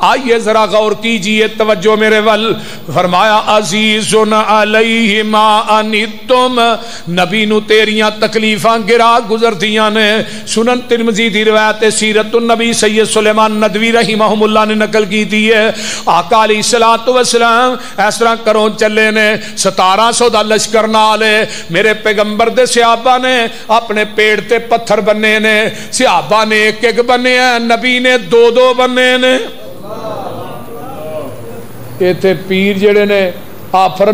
آئیے ذرا غور کیجئے، توجہ میرے ول، فرمایا عزیزن علیہ ما انتم، نبی نو تیریاں تکلیفاں گرا گزردیاں نے۔ سنن ترمذی دی روایت سیرت النبی سید سلیمان ندوی رحمہ اللہ نے نقل کی دی ہے، آقا علیہ الصلوۃ والسلام اس طرح کروں چلے نے، 1700 دا لشکر نالے، میرے پیغمبر دے صحابہ نے اپنے پیڑ تے پتھر بننے نے، صحابہ نے ایک ایک بننے ہیں، نبی نے دو دو بننے نے۔ ایتھے پیر جڑے نے آفر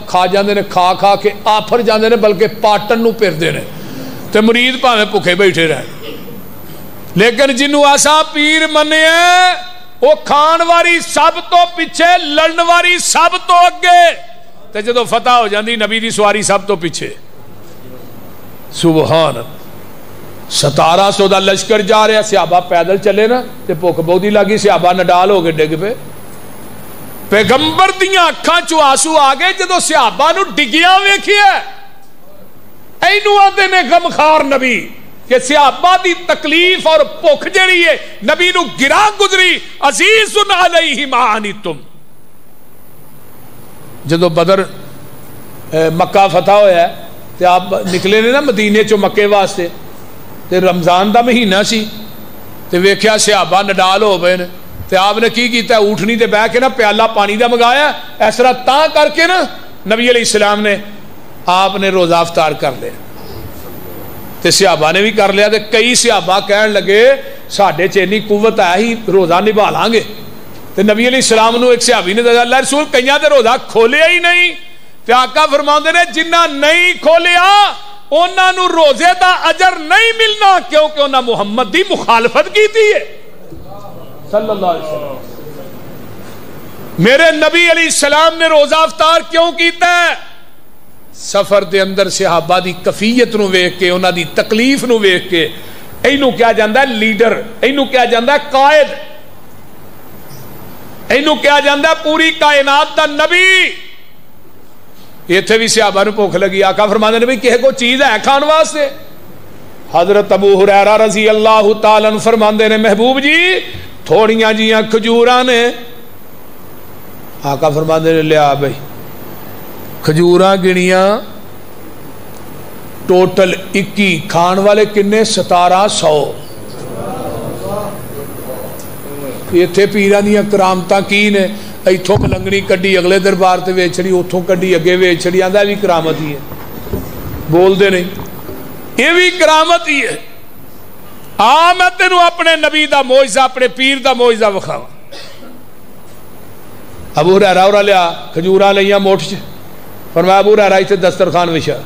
کھا جاندے نے، کھا کھا کے آفر جاندے نے، بلکہ پاٹن نو پھردے نے تے مرید پاویں بھکھے بیٹھے رہے، لیکن جنوں ایسا پیر منے ہیں وہ کھان واری سب تو پیچھے، لڑن واری سب تو اگے، تے جدو فتح ہو جاندی نبی دی سواری سب تو پیچھے۔ سبحان، 1700 دا لشکر جا رہا، صحابہ پیدل چلے نا تے بھوک بہتی لگی، صحابہ نڈال ہو کے ڈگ پے، پیغمبر دیاں اکھاں چوں آنسو آ گئے جدو صحابہ نو ڈگیاں ویکھیا، اینو آندے نے غمخار نبی، کہ صحابہ دی تکلیف اور بھوک جڑی ہے نبی نو گرا گزری، عزیز علیہ ما عنتم۔ جدو بدر مکہ فتح ہویا ہے تے آپ نکلے نے نا مدینے چو مکے واسطے، تے رمضان دا مہینہ سی، تے ویکھیا صحابہ نڈال ہو گئے نے، تے آپ نے کی کیتا ہے، اٹھنی تے بہ کے نا پیالہ پانی دا منگایا، اس طرح تاں کر کے نا نبی علیہ السلام نے آپ نے روزہ افطار کر لیا، تے صحابہ نے بھی کر لیا، تے کئی صحابہ کہن لگے ساڈے چ اتنی قوت ہے ہی روزہ نبھا لیں گے، تے نبی علیہ السلام نو ایک صحابی نے دسیا، اللہ رسول کئیاں تے روزہ کھولیا ہی نہیں، تے آقا فرماندے نے جنہ نہیں کھولیا انہاں نو روزے دا اجر نہیں ملنا، کیونکہ انہاں محمد دی مخالفت کیتی ہے صلی اللہ علیہ وسلم۔ میرے نبی علیہ السلام نے روزہ افطار کیوں کیتا ہے؟ سفر دے اندر صحابہ دی کفیت نو ویکھ کے، انہاں دی تکلیف نو ویکھ کے، اینو کیا جاندا ہے لیڈر، اینو کیا جاندا ہے قائد، اینو کیا جاندا ہے پوری کائنات دا نبی۔ ایتھے بھی صحابہ نو بھوک لگی، آقا فرماندے نے بھی کہے کو چیز ہے کھان واسطے؟ حضرت ابو ہریرہ رضی اللہ تعالی عنہ فرماندے نے محبوب جی تھوڑیاں جیاں کھجوراں نے، آقا فرماندے نے لیا بھائی، کھجوراں گنیاں ٹوٹل 21، کھان والے کنے 1700۔ ایتھے پیراں دیاں کرامتاں کی نے، ایتھوں ملنگنی کڈی اگلے دربار تے ویچ چھڑی، اوتھوں کڈی اگے ویچ چھڑی، آندا بھی کرامت ہی ہے، بول دے نہیں یہ بھی کرامت ہی ہے۔ آ میں تینوں اپنے نبی دا معجزہ، اپنے پیر دا معجزہ وکھاواں۔ ابو ہریرہ اور لیا کھجوراں لئیاں موٹھ چ، فرمایا ابو ہریرہ ایتھے دسترخوان وچھا،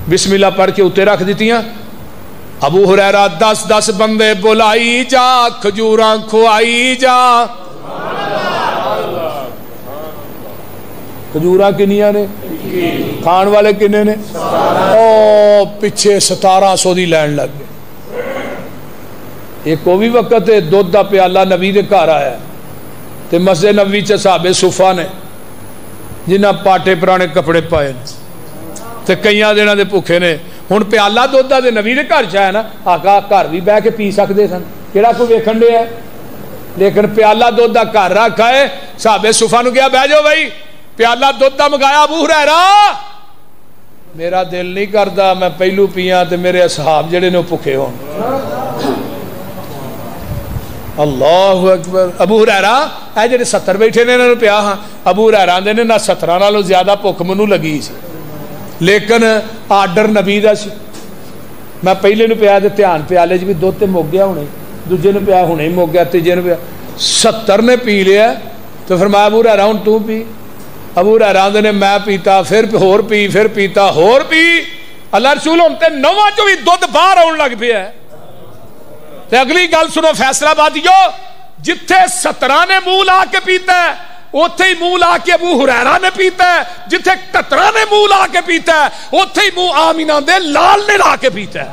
بسم اللہ پڑھ کے اتنے رکھ دیتیاں، ابو ہریرہ 10 بندے بلائی جا، کھجوراں کھوائی جا۔ کھجوراں کنیاں نے؟ کھان والے کنے نے؟ او پیچھے 1700 دی لین لگ گئے۔ ایک وہ بھی وقت ہے دودھ دا پیالہ نبی دے گھر آیا تے مسجد نبوی چ صحابہ صفہ نے جنہاں پاٹے پرانے کپڑے پائے تے کئیاں دناں دے بھوکے نے، ہن پیالہ دودھ دا دے نبی دے گھر چ آیا نا، آقا گھر بھی بہ کے پی سکدے سن، کیڑا کوئی ویکھن دے ہے، لیکن پیالہ دودھ دا گھر رکھا ہے، صحابہ صفہ نو کہیا بہ جاؤ بھائی، پیالہ دودھ دا منگایا، ابو ہریرہ میرا دل نہیں کردا میں پہلو پیاں تے میرے اصحاب جڑے نے بھوکے ہون۔ اللہ اکبر۔ ابو ہریرہ اے جڑے 70 بیٹھے نے انہاں نوں پیا ہاں، ابو ہریرہ آندے نے نہ 17 نالوں زیادہ بھوک مینوں لگی سی، لیکن آرڈر نبی دا سی، میں پہلے نوں پیا تے دھیان پیالے چ بھی دودھ تے مک گیا ہونے، دوجے نوں پیا ہونے ہی مک گیا، تیجے نوں پیا، 70 نے پی لیا تو فرمایا ابو ہریرہ ہن تو پی۔ ابو ہریرہ آندے نے میں پیتا، پھر ہور پی، پھر پیتا، ہور پی، اللہ رسول ہن تے 9 چوں بھی دودھ باہر آن لگ پیا ہے۔ تے اگلی گل سنو فیصلہ بادیو، جتھے 17 نے منہ لا کے پیتا ہے اوتھے ہی منہ لا کے ابو ہریرہ نے پیتا ہے، جتھے 17 نے منہ لا کے پیتا ہے اوتھے ہی منہ آمینہ دے لال نے لا کے پیتا ہے۔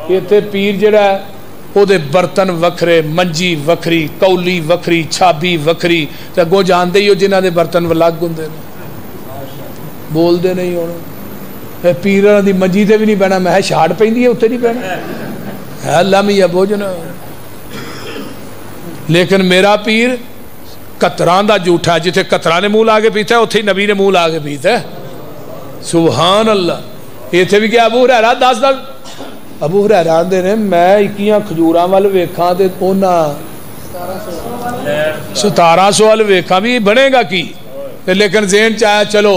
ایتھے پیر جڑا ہے او دے برتن وکھرے، منجی وکھری، کولی وکھری، چھابی وکھری، تے اگوں جاندے ہی ہو جنہاں دے برتن الگ ہوندے نے، بول دے نہیں ہونا، پیراں دی منجی تے بھی نہیں بہنا، میں شاڑ پیندی ہے اتنے نہیں بہنا ہے، اللہ میاں بوجھنا لیکن میرا پیر قطران دا جھوٹا ہے، جتھے قطران نے منہ لا کے پیتا ہے اتھے ہی نبی نے منہ لا کے پیتا ہے. سبحان اللہ. اتھے بھی کیا ابو ہریرہ 10 ابو ہریرہ آندے نے میں 21 کھجوراں ول ویکھاں تے انہاں 1700 ول ویکھاں بھی بنے گا کی. لیکن ذہن چاہیا چلو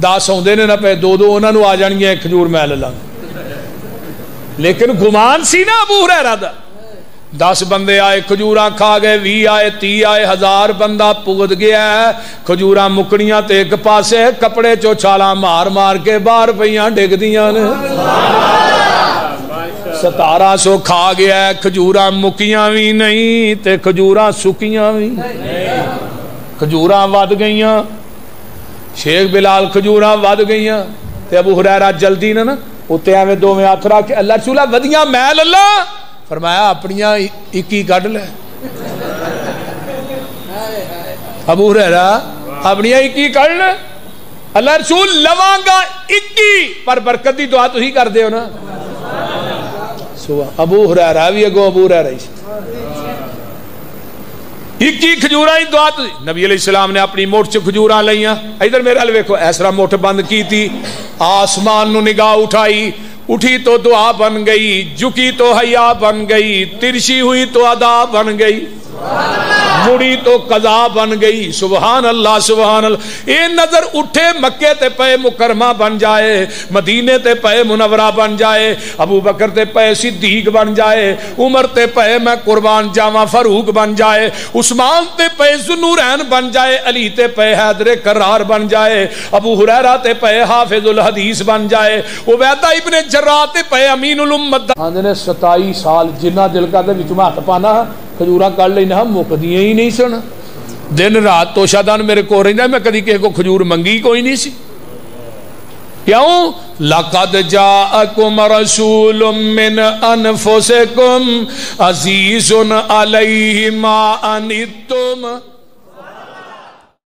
10 آندے نے نہ پے 2 انہاں نوں آ جانگیاں کھجور میں لے لاں. لیکن گمان سی نا ابو ہریرہ دا. 10 بندے آئے کھجوراں کھا گئے، 20 آئے، 30 آئے، 1000 بندہ پگد گیا ہے. کھجوراں مکڑیاں تے ایک پاسے، کپڑے چو چھالاں مار مار کے باہر پیاں ڈگ دیاں نے. 1700 کھا گیا ہے، کھجوراں مکیاں بھی نہیں تے کھجوراں سکیاں بھی. کھجوراں ود گئیاں. شیخ بلال کھجوراں ود گئیاں تے ابو ہریرہ جلدی نا اتے ایویں دوویں ہاتھ رکھ کے اللہ رسولہ ودیاں میل اللہ فرمایا اپنیاں 21 کڈ لے. ابو ہریرہ اپنیاں 21 کڈ لے. اللہ رسول لواں گا 21 پر برکت دی دعا تو ہی کر دے ہو نا. ابو ہریرہ بھی اگوں ابو ہریرہ ہی 21 کھجوراں ہی دعا تو نبی علیہ السلام نے اپنی موٹ سے کھجوراں لئیاں. ادھر میرے حال ویکھو ایسرا موٹ بند کی تھی، آسمان نو نگاہ اٹھائی، اٹھی تو دعا بن گئی، جھکی تو حیا بن گئی، ترشی ہوئی تو ادا بن گئی، مڑی تو قضا بن گئی. سبحان اللہ سبحان اللہ. اے نظر اٹھے مکے تے پے مکرمہ بن جائے، مدینے تے پے منورہ بن جائے، ابو بکر تے پے صدیق بن جائے، عمر تے پے میں قربان جاواں فاروق بن جائے، عثمان تے پے ذوالنورین بن جائے، علی تے پے حیدر کرار بن جائے، ابو ہریرہ تے پے حافظ الحدیث بن جائے، عبیدہ ابن جراح تے پے امین الامت. آندے نے 27 سال جنہ دل کا دے وچ میں ہاتھ پانا کھجوراں کر لینا مکدیاں ہی نہیں سن. دن رات تو شادان میرے کو رہنا میں کدی کسی کو کھجور منگی کوئی نہیں سی. کیوں؟ لَقَدْ جَاءَكُمْ رَسُولٌ مِّنْ أَنفُسِكُمْ عَزِيزٌ عَلَيْهِ مَا أَنِتُّمْ